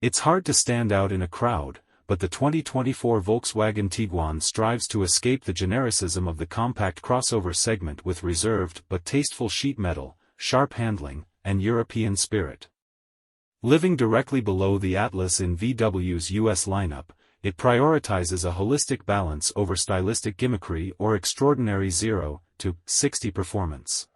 It's hard to stand out in a crowd, but the 2024 Volkswagen Tiguan strives to escape the genericism of the compact crossover segment with reserved but tasteful sheet metal, sharp handling, and European spirit. Living directly below the Atlas in VW's US lineup, it prioritizes a holistic balance over stylistic gimmickry or extraordinary 0-60 performance.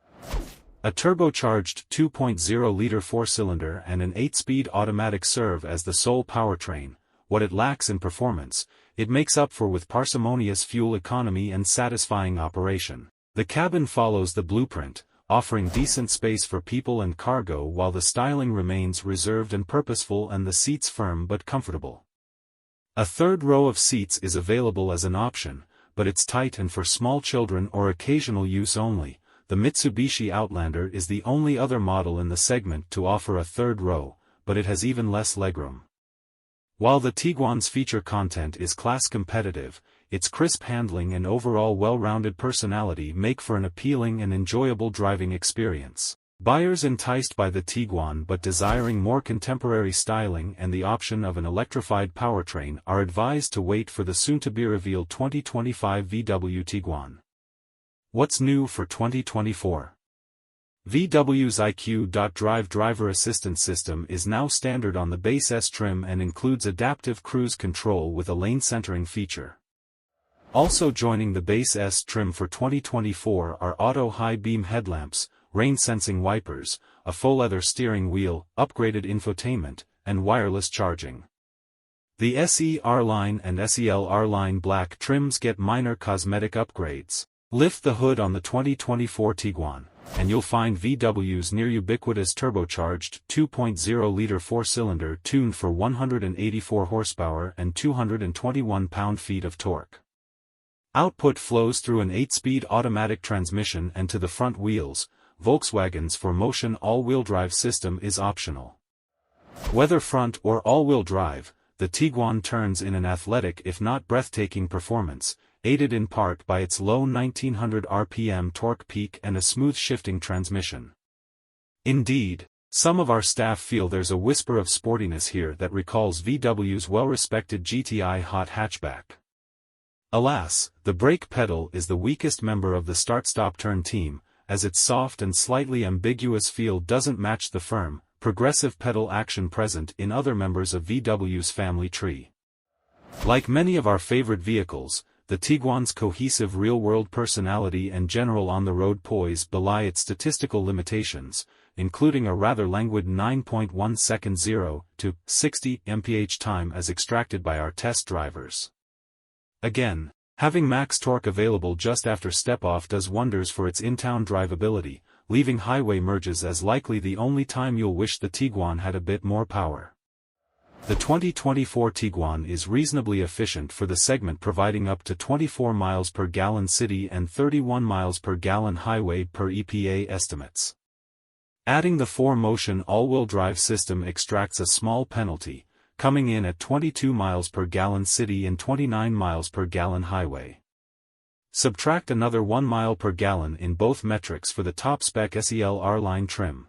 A turbocharged 2.0-liter four-cylinder and an 8-speed automatic serve as the sole powertrain. What it lacks in performance, it makes up for with parsimonious fuel economy and satisfying operation. The cabin follows the blueprint, offering decent space for people and cargo while the styling remains reserved and purposeful and the seats firm but comfortable. A third row of seats is available as an option, but it's tight and for small children or occasional use only. The Mitsubishi Outlander is the only other model in the segment to offer a third row, but it has even less legroom. While the Tiguan's feature content is class competitive, its crisp handling and overall well-rounded personality make for an appealing and enjoyable driving experience. Buyers enticed by the Tiguan but desiring more contemporary styling and the option of an electrified powertrain are advised to wait for the soon-to-be-revealed 2025 VW Tiguan. What's new for 2024? VW's IQ.Drive driver assistance system is now standard on the base S trim and includes adaptive cruise control with a lane centering feature. Also joining the base S trim for 2024 are auto high-beam headlamps, rain-sensing wipers, a faux-leather steering wheel, upgraded infotainment, and wireless charging. The SE R-Line and SEL R-Line black trims get minor cosmetic upgrades. Lift the hood on the 2024 Tiguan, and you'll find VW's near-ubiquitous turbocharged 2.0-liter four-cylinder tuned for 184 horsepower and 221 pound-feet of torque. Output flows through an 8-speed automatic transmission and to the front wheels. Volkswagen's 4Motion all-wheel drive system is optional. Whether front or all-wheel drive, the Tiguan turns in an athletic if not breathtaking performance, aided in part by its low 1900 RPM torque peak and a smooth shifting transmission. Indeed, some of our staff feel there's a whisper of sportiness here that recalls VW's well-respected GTI hot hatchback. Alas, the brake pedal is the weakest member of the start-stop-turn team, as its soft and slightly ambiguous feel doesn't match the firm, progressive pedal action present in other members of VW's family tree. Like many of our favorite vehicles, the Tiguan's cohesive real-world personality and general on-the-road poise belie its statistical limitations, including a rather languid 9.1 second 0-60 mph time as extracted by our test drivers. Again, having max torque available just after step-off does wonders for its in-town drivability, leaving highway merges as likely the only time you'll wish the Tiguan had a bit more power. The 2024 Tiguan is reasonably efficient for the segment, providing up to 24 miles per gallon city and 31 miles per gallon highway per EPA estimates. Adding the 4Motion all-wheel drive system extracts a small penalty, coming in at 22 miles per gallon city and 29 miles per gallon highway. Subtract another 1 mile per gallon in both metrics for the top-spec SEL R-Line trim.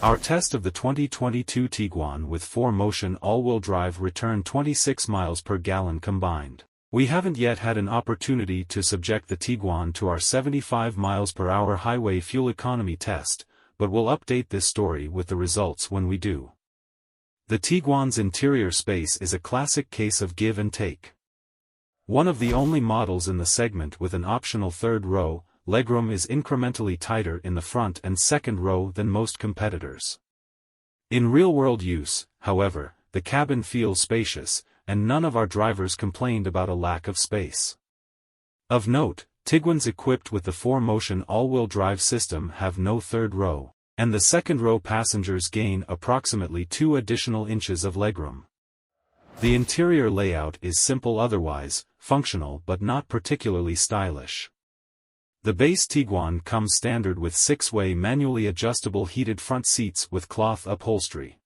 Our test of the 2022 Tiguan with 4Motion all-wheel drive returned 26 miles per gallon combined. We haven't yet had an opportunity to subject the Tiguan to our 75 miles per hour highway fuel economy test, but we'll update this story with the results when we do. The Tiguan's interior space is a classic case of give and take. One of the only models in the segment with an optional third row, legroom is incrementally tighter in the front and second row than most competitors. In real-world use, however, the cabin feels spacious, and none of our drivers complained about a lack of space. Of note, Tiguans equipped with the 4Motion all-wheel drive system have no third row, and the second row passengers gain approximately 2 additional inches of legroom. The interior layout is simple otherwise, functional but not particularly stylish. The base Tiguan comes standard with 6-way manually adjustable heated front seats with cloth upholstery.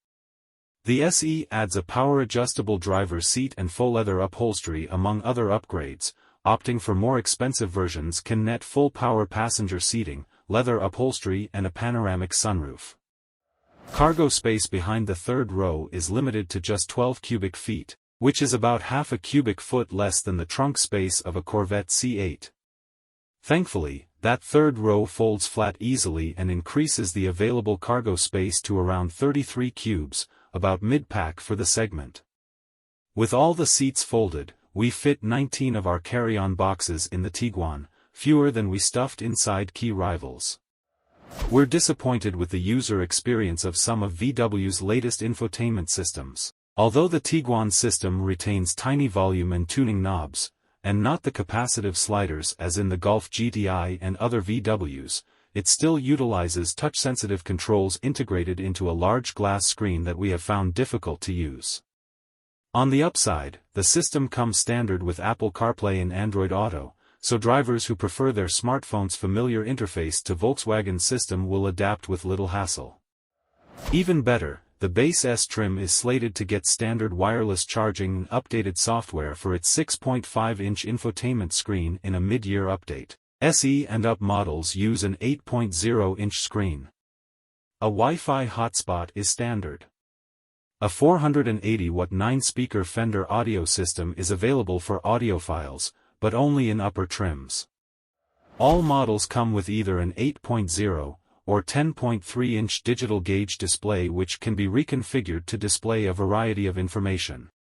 The SE adds a power-adjustable driver's seat and faux-leather upholstery among other upgrades. Opting for more expensive versions can net full-power passenger seating, leather upholstery and a panoramic sunroof. Cargo space behind the third row is limited to just 12 cubic feet, which is about half a cubic foot less than the trunk space of a Corvette C8. Thankfully, that third row folds flat easily and increases the available cargo space to around 33 cubes, about mid-pack for the segment. With all the seats folded, we fit 19 of our carry-on boxes in the Tiguan, fewer than we stuffed inside key rivals. We're disappointed with the user experience of some of VW's latest infotainment systems. Although the Tiguan system retains tiny volume and tuning knobs, and not the capacitive sliders as in the Golf GTI and other VWs, it still utilizes touch-sensitive controls integrated into a large glass screen that we have found difficult to use. On the upside, the system comes standard with Apple CarPlay and Android Auto, so drivers who prefer their smartphone's familiar interface to Volkswagen's system will adapt with little hassle. Even better, the base S trim is slated to get standard wireless charging and updated software for its 6.5-inch infotainment screen in a mid-year update. SE and up models use an 8.0-inch screen. A Wi-Fi hotspot is standard. A 480-watt 9-speaker Fender audio system is available for audiophiles, but only in upper trims. All models come with either an 8.0 or 10.3-inch digital gauge display which can be reconfigured to display a variety of information.